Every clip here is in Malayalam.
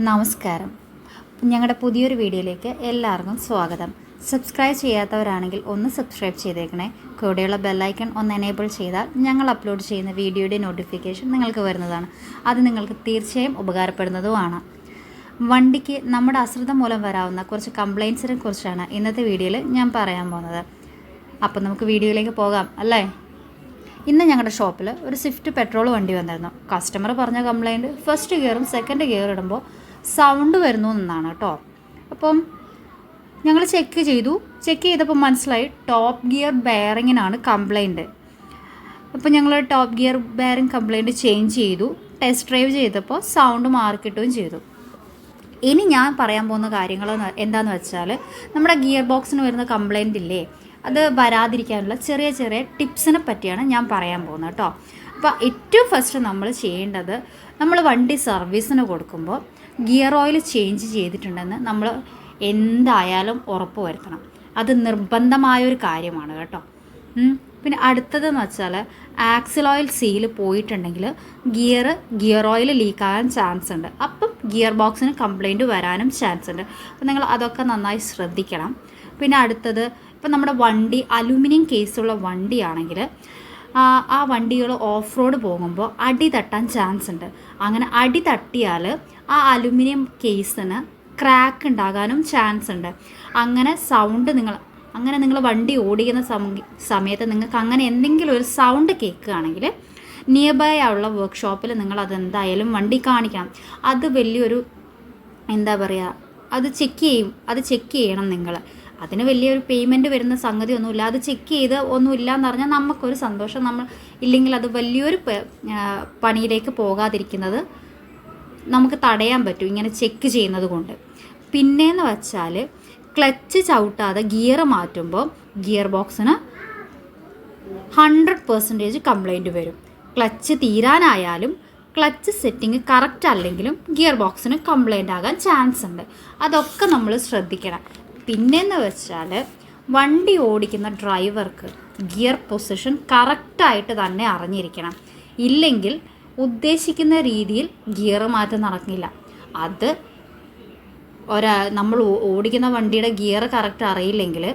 നമസ്കാരം. ഞങ്ങളുടെ പുതിയൊരു വീഡിയോയിലേക്ക് എല്ലാവർക്കും സ്വാഗതം. സബ്സ്ക്രൈബ് ചെയ്യാത്തവരാണെങ്കിൽ ഒന്ന് സബ്സ്ക്രൈബ് ചെയ്തേക്കണേ. കൂടെയുള്ള ബെല്ലൈക്കൺ ഒന്ന് എനേബിൾ ചെയ്താൽ ഞങ്ങൾ അപ്ലോഡ് ചെയ്യുന്ന വീഡിയോയുടെ നോട്ടിഫിക്കേഷൻ നിങ്ങൾക്ക് വരുന്നതാണ്. അത് നിങ്ങൾക്ക് തീർച്ചയായും ഉപകാരപ്പെടുന്നതുമാണ്. വണ്ടിക്ക് നമ്മുടെ അശ്രദ്ധ മൂലം വരാവുന്ന കുറച്ച് കംപ്ലയിൻസിനെ കുറിച്ചാണ് ഇന്നത്തെ വീഡിയോയിൽ ഞാൻ പറയാൻ പോകുന്നത്. അപ്പോൾ നമുക്ക് വീഡിയോയിലേക്ക് പോകാം അല്ലേ. ഇന്ന് ഞങ്ങളുടെ ഷോപ്പിൽ ഒരു സ്വിഫ്റ്റ് പെട്രോൾ വണ്ടി വന്നിരുന്നു. കസ്റ്റമർ പറഞ്ഞ കംപ്ലയിൻറ്റ് ഫസ്റ്റ് ഗിയറും സെക്കൻഡ് ഗിയർ ഇടുമ്പോൾ സൗണ്ട് വരുന്നു എന്നാണ് കേട്ടോ. അപ്പം ഞങ്ങൾ ചെക്ക് ചെയ്തപ്പോൾ മനസ്സിലായി ടോപ്പ് ഗിയർ ബെയറിങ്ങിനാണ് കംപ്ലയിൻറ്റ്. അപ്പോൾ ഞങ്ങൾ top gear bearing complaint change ചെയ്തു. ടെസ്റ്റ് ഡ്രൈവ് ചെയ്തപ്പോൾ സൗണ്ട് മാറിക്കിട്ടുകയും ചെയ്തു. ഇനി ഞാൻ പറയാൻ പോകുന്ന കാര്യങ്ങൾ എന്താണെന്ന് വെച്ചാൽ, നമ്മുടെ ഗിയർ ബോക്സിന് വരുന്ന കംപ്ലയിൻ്റ് ഇല്ലേ, അത് വരാതിരിക്കാനുള്ള ചെറിയ ചെറിയ ടിപ്സിനെ പറ്റിയാണ് ഞാൻ പറയാൻ പോകുന്നത് കേട്ടോ. അപ്പോൾ ഏറ്റവും ഫസ്റ്റ് നമ്മൾ ചെയ്യേണ്ടത്, നമ്മൾ വണ്ടി സർവീസിന് കൊടുക്കുമ്പോൾ ഗിയർ ഓയിൽ ചേഞ്ച് ചെയ്തിട്ടുണ്ടെന്ന് നമ്മൾ എന്തായാലും ഉറപ്പ് വരുത്തണം. അത് നിർബന്ധമായൊരു കാര്യമാണ് കേട്ടോ. പിന്നെ അടുത്തതെന്ന് വെച്ചാൽ, ആക്സിൽ ഓയിൽ സീൽ പോയിട്ടുണ്ടെങ്കിൽ ഗിയർ ഓയിൽ ലീക്കാകാൻ ചാൻസ് ഉണ്ട്. അപ്പം ഗിയർ ബോക്സിന് കംപ്ലയിൻറ്റ് വരാനും ചാൻസ് ഉണ്ട്. അപ്പം നിങ്ങൾ അതൊക്കെ നന്നായി ശ്രദ്ധിക്കണം. പിന്നെ അടുത്തത്, ഇപ്പം നമ്മുടെ വണ്ടി അലുമിനിയം കേസുള്ള വണ്ടിയാണെങ്കിൽ ആ വണ്ടികൾ ഓഫ് റോഡ് പോകുമ്പോൾ അടി തട്ടാൻ ചാൻസ് ഉണ്ട്. അങ്ങനെ അടി തട്ടിയാൽ ആ അലുമിനിയം കേസിന് ക്രാക്ക് ഉണ്ടാകാനും ചാൻസ് ഉണ്ട്. അങ്ങനെ നിങ്ങൾ വണ്ടി ഓടിക്കുന്ന സമയത്ത് നിങ്ങൾക്ക് അങ്ങനെ എന്തെങ്കിലും ഒരു സൗണ്ട് കേൾക്കുകയാണെങ്കിൽ നിയർ ബൈ ഉള്ള വർക്ക്ഷോപ്പിൽ നിങ്ങൾ അതെന്തായാലും വണ്ടി കാണിക്കണം. അത് വലിയൊരു അത് ചെക്ക് ചെയ്യണം നിങ്ങൾ. അതിന് വലിയൊരു പേയ്മെൻറ്റ് വരുന്ന സംഗതി ഒന്നുമില്ല. അത് ചെക്ക് ചെയ്ത് ഒന്നുമില്ല എന്ന് പറഞ്ഞാൽ നമുക്കൊരു സന്തോഷം. ഇല്ലെങ്കിൽ അത് വലിയൊരു പണിയിലേക്ക് പോകാതിരിക്കുന്നത് നമുക്ക് തടയാൻ പറ്റും ഇങ്ങനെ ചെക്ക് ചെയ്യുന്നത് കൊണ്ട്. പിന്നെയെന്ന് വെച്ചാൽ, ക്ലച്ച് ചവിട്ടാതെ ഗിയർ മാറ്റുമ്പോൾ ഗിയർ ബോക്സിന് 100% കംപ്ലയിൻറ്റ് വരും. ക്ലച്ച് തീരാനായാലും ക്ലച്ച് സെറ്റിങ് കറക്റ്റ് അല്ലെങ്കിലും ഗിയർ ബോക്സിന് കംപ്ലയിൻ്റ് ആകാൻ ചാൻസ് ഉണ്ട്. അതൊക്കെ നമ്മൾ ശ്രദ്ധിക്കണം. പിന്നെയെന്ന് വെച്ചാൽ, വണ്ടി ഓടിക്കുന്ന ഡ്രൈവർക്ക് ഗിയർ പൊസിഷൻ കറക്റ്റായിട്ട് തന്നെ അറിഞ്ഞിരിക്കണം. ഇല്ലെങ്കിൽ ഉദ്ദേശിക്കുന്ന രീതിയിൽ ഗിയർ മാറ്റം നടക്കില്ല. അത് നമ്മൾ ഓടിക്കുന്ന വണ്ടിയുടെ ഗിയർ കറക്റ്റ് അറിയില്ലെങ്കിൽ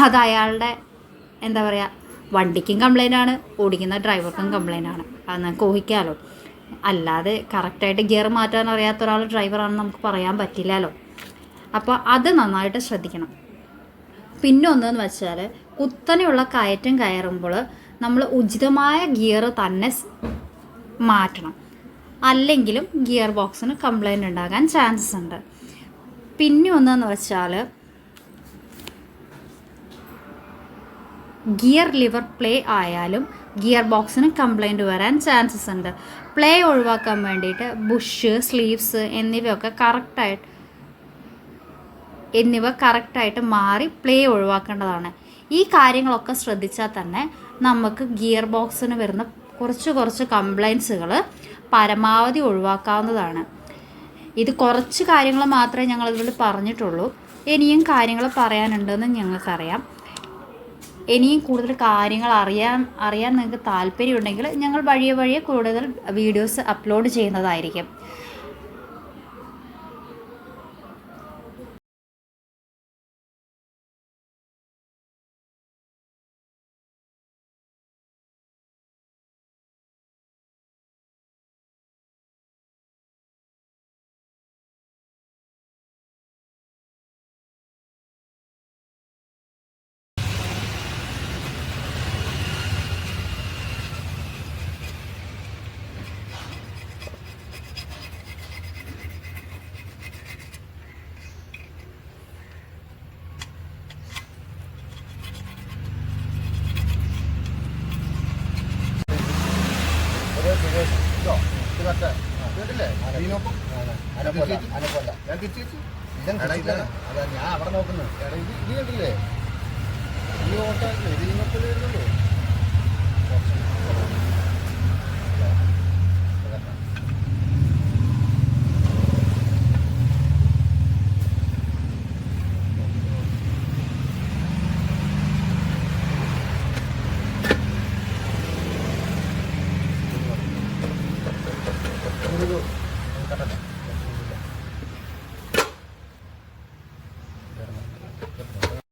അത് അയാളുടെ വണ്ടിക്കും കംപ്ലയിൻ്റ് ആണ്, ഓടിക്കുന്ന ഡ്രൈവർക്കും കംപ്ലയിൻ്റ് ആണ്. അത് നമുക്ക് ഊഹിക്കാമല്ലോ. അല്ലാതെ കറക്റ്റായിട്ട് ഗിയർ മാറ്റാൻ അറിയാത്ത ഒരാൾ ഡ്രൈവറാണെന്ന് നമുക്ക് പറയാൻ പറ്റില്ലല്ലോ. അപ്പോൾ അത് നന്നായിട്ട് ശ്രദ്ധിക്കണം. പിന്നെ ഒന്നെന്ന് വെച്ചാൽ, കുത്തനെയുള്ള കയറ്റം കയറുമ്പോൾ നമ്മൾ ഉചിതമായ ഗിയർ തന്നെ മാറ്റണം. അല്ലെങ്കിലും ഗിയർ ബോക്സിന് കംപ്ലയിൻ്റ് ഉണ്ടാകാൻ ചാൻസസ് ഉണ്ട്. പിന്നെ ഒന്നെന്ന് വെച്ചാൽ, ഗിയർ ലിവർ പ്ലേ ആയാലും ഗിയർ ബോക്സിന് കംപ്ലയിൻറ്റ് വരാൻ ചാൻസസ് ഉണ്ട്. പ്ലേ ഒഴിവാക്കാൻ വേണ്ടിയിട്ട് ബുഷ്, സ്ലീവ്സ് എന്നിവ കറക്റ്റായിട്ട് മാറി പ്ലേ ഒഴിവാക്കേണ്ടതാണ്. ഈ കാര്യങ്ങളൊക്കെ ശ്രദ്ധിച്ചാൽ തന്നെ നമുക്ക് ഗിയർ ബോക്സിന് വരുന്ന കുറച്ച് കംപ്ലയിൻസുകൾ പരമാവധി ഒഴിവാക്കാവുന്നതാണ്. ഇത് കുറച്ച് കാര്യങ്ങൾ മാത്രമേ ഞങ്ങളിതിൽ പറഞ്ഞിട്ടുള്ളൂ. ഇനിയും കാര്യങ്ങൾ പറയാനുണ്ടെന്ന് ഞങ്ങൾക്കറിയാം. ഇനിയും കൂടുതൽ കാര്യങ്ങൾ അറിയാൻ നിങ്ങൾക്ക് താല്പര്യമുണ്ടെങ്കിൽ ഞങ്ങൾ വഴിയെ കൂടുതൽ വീഡിയോസ് അപ്ലോഡ് ചെയ്യുന്നതായിരിക്കും. ഞാൻ അവിടെ നോക്കുന്നു. ഇത് കണ്ടില്ലേ, ഈ ഓട്ടാക്കില്ലേ, ഇത് ഇന്നത്തെ വരുന്നുള്ളൂ. 그리고 കേട്ടോ